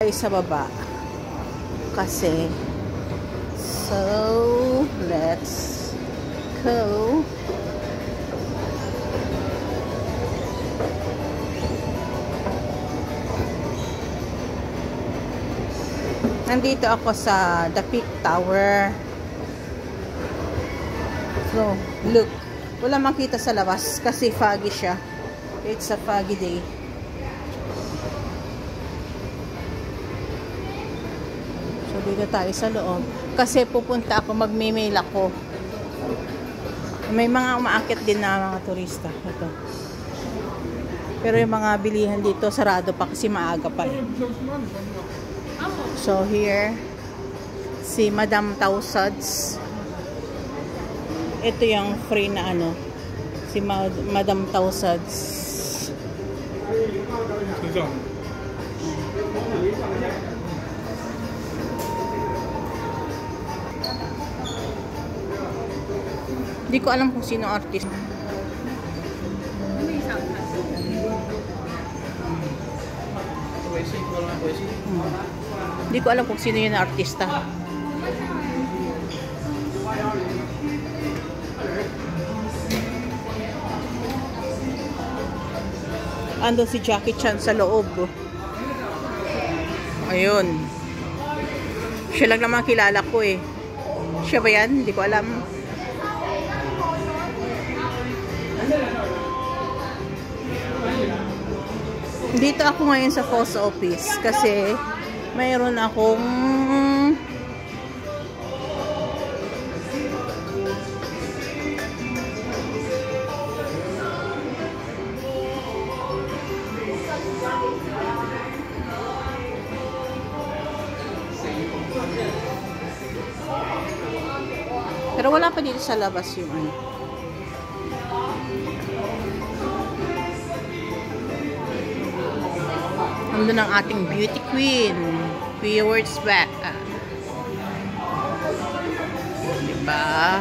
Ay sa baba kasi so let's go. Nandito ako sa The Peak Tower. So look, wala makita sa labas kasi foggy siya. It's a foggy day. So, dito tayo sa loob. Kasi pupunta ako, magme-mail ako. May mga umaakit din na mga turista. Ito. Pero yung mga bilihan dito, sarado pa kasi maaga pa. So, here, si Madame Tussauds. Ito yung free na ano. Si Madame Tussauds. Hindi ko alam kung sino artist. Hindi ko alam kung sino yun na artista. Ando si Jackie Chan sa loob. Ayun. Siya lang naman kilala ko eh. Siya ba yan? Hindi ko alam. Dito ako ngayon sa post office kasi mayroon akong pero wala pa dito sa labas yung ano. Nandun ang ating beauty queen. Few words back. Diba?